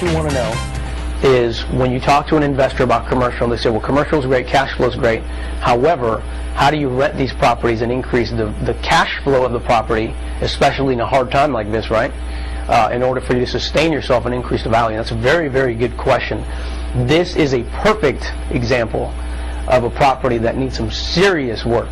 what you want to know is when you talk to an investor about commercial, they say, well, commercial is great, cash flow is great. However, how do you rent these properties and increase the cash flow of the property, especially in a hard time like this, right? In order for you to sustain yourself and increase the value. That's a very, very good question. This is a perfect example of a property that needs some serious work.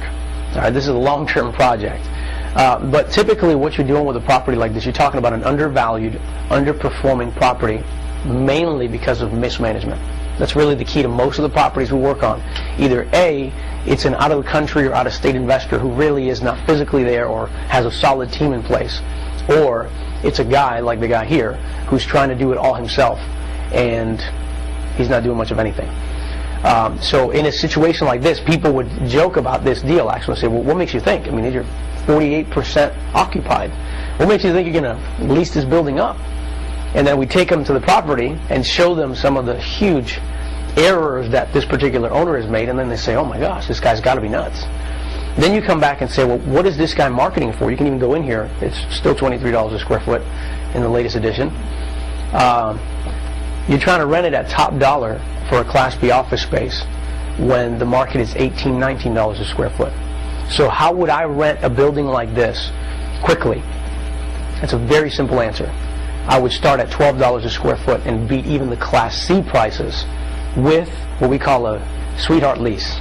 All right, this is a long-term project. But typically what you're doing with a property like this, you're talking about an undervalued, underperforming property, mainly because of mismanagement. That's really the key to most of the properties we work on. Either A, it's an out-of-the-country or out-of-state investor who really is not physically there or has a solid team in place, or it's a guy like the guy here who's trying to do it all himself and he's not doing much of anything. So in a situation like this, people would joke about this deal actually and say, well, what makes you think? I mean, you're 48% occupied. What makes you think you're going to lease this building up? And then we take them to the property and show them some of the huge errors that this particular owner has made, and then they say, oh my gosh, this guy's got to be nuts. Then you come back and say, well, what is this guy marketing for? You can even go in here. It's still $23 a square foot in the latest edition. You're trying to rent it at top dollar for a Class B office space when the market is $18, $19 a square foot. So how would I rent a building like this quickly? That's a very simple answer. I would start at $12 a square foot and beat even the Class C prices with what we call a sweetheart lease,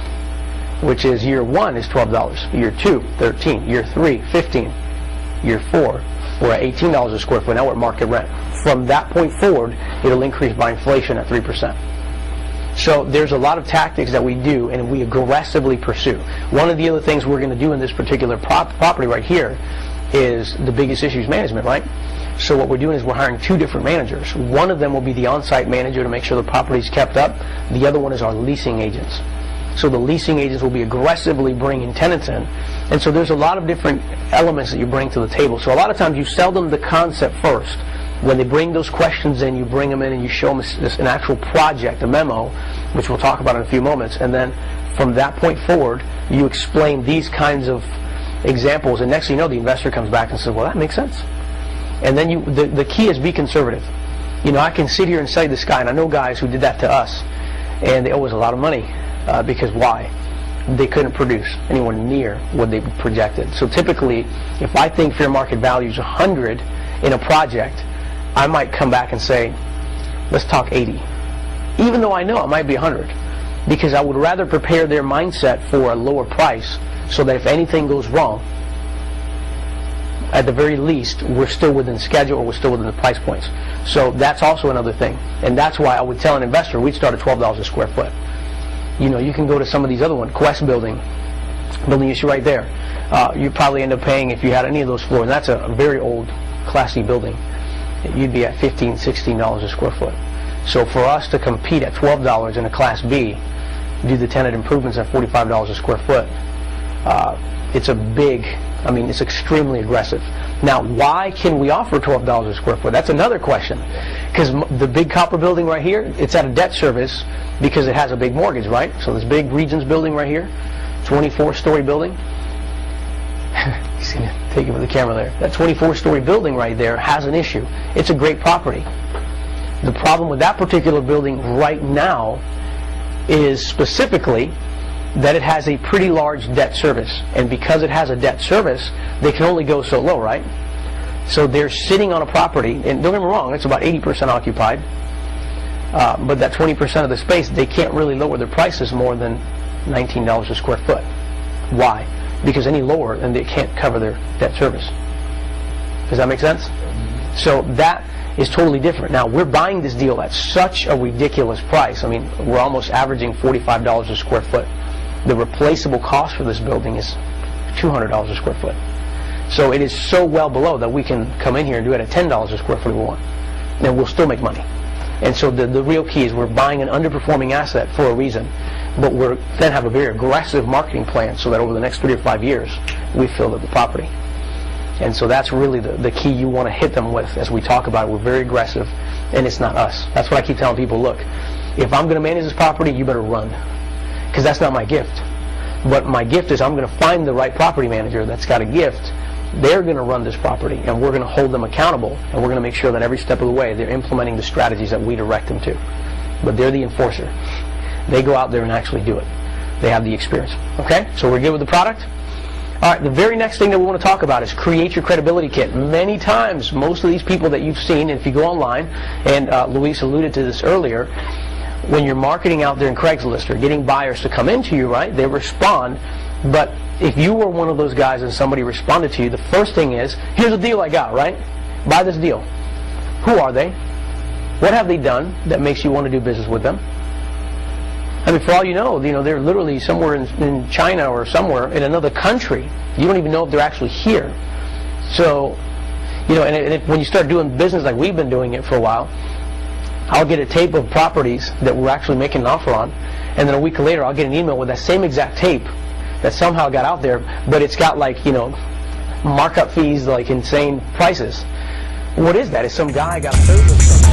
which is year 1 is $12, year 2, $13, year 3, $15, year 4, we're at $18 a square foot. Now we're at market rent. From that point forward, it'll increase by inflation at 3%. So there's a lot of tactics that we do and we aggressively pursue. One of the other things we're going to do in this particular property right here is the biggest issue is management, right? So what we're doing is we're hiring 2 different managers. One of them will be the on-site manager to make sure the property is kept up. The other one is our leasing agents. So the leasing agents will be aggressively bringing tenants in. And so there's a lot of different elements that you bring to the table. So a lot of times you sell them the concept first. When they bring those questions in, you bring them in and you show them an actual project, a memo, which we'll talk about in a few moments. And then from that point forward, you explain these kinds of examples. And next thing you know, the investor comes back and says, well, that makes sense. And then the key is be conservative. You know, I can sit here and say this guy, and I know guys who did that to us, and they owe us a lot of money because why? They couldn't produce anywhere near what they projected. So typically, if I think fair market value is 100 in a project, I might come back and say, let's talk 80. Even though I know it might be 100. Because I would rather prepare their mindset for a lower price so that if anything goes wrong, at the very least, we're still within schedule or we're still within the price points. So that's also another thing. And that's why I would tell an investor, we'd start at $12 a square foot. You know, you can go to some of these other ones, Quest building issue right there. You probably end up paying, if you had any of those floors, and that's a very old Class C building, you'd be at $15, $16 a square foot. So for us to compete at $12 in a Class B, do the tenant improvements at $45 a square foot, it's a big, I mean, it's extremely aggressive. Now, why can we offer $12 a square foot? That's another question. Because the big copper building right here, it's at a debt service because it has a big mortgage, right? So this big Regions building right here, 24-story building. You see me taking with the camera there. That 24-story building right there has an issue. It's a great property. The problem with that particular building right now is specifically that it has a pretty large debt service. And because it has a debt service, they can only go so low, right? So they're sitting on a property, and don't get me wrong, it's about 80% occupied. But that 20% of the space, they can't really lower their prices more than $19 a square foot. Why? Because any lower, then they can't cover their debt service. Does that make sense? So that is totally different. Now, we're buying this deal at such a ridiculous price. I mean, we're almost averaging $45 a square foot. The replaceable cost for this building is $200 a square foot. So it is so well below that we can come in here and do it at $10 a square foot if we want. And we'll still make money. And so the real key is we're buying an underperforming asset for a reason, but we're then have a very aggressive marketing plan so that over the next 3 or 5 years, we fill up the property. And so that's really the key you want to hit them with as we talk about it. We're very aggressive, and it's not us. That's what I keep telling people, look, if I'm going to manage this property, you better run. Because that's not my gift. But my gift is I'm going to find the right property manager that's got a gift They're going to run this property, and we're going to hold them accountable, and we're going to make sure that every step of the way they're implementing the strategies that we direct them to. But they're the enforcer. They go out there and actually do it. They have the experience. Okay? So we're good with the product? All right, the very next thing that we want to talk about is create your credibility kit. Many times, most of these people that you've seen, if you go online, and Luis alluded to this earlier, when you're marketing out there in Craigslist or getting buyers to come into you, right, they respond. But if you were one of those guys and somebody responded to you, the first thing is, here's a deal I got, right? Buy this deal. Who are they? What have they done that makes you want to do business with them? I mean, for all you know, they're literally somewhere in China or somewhere in another country. You don't even know if they're actually here. So, when you start doing business like we've been doing it for a while, I'll get a tape of properties that we're actually making an offer on, and then a week later I'll get an email with that same exact tape that somehow got out there, but it's got markup fees, like insane prices. What is that? Is some guy got a third of something?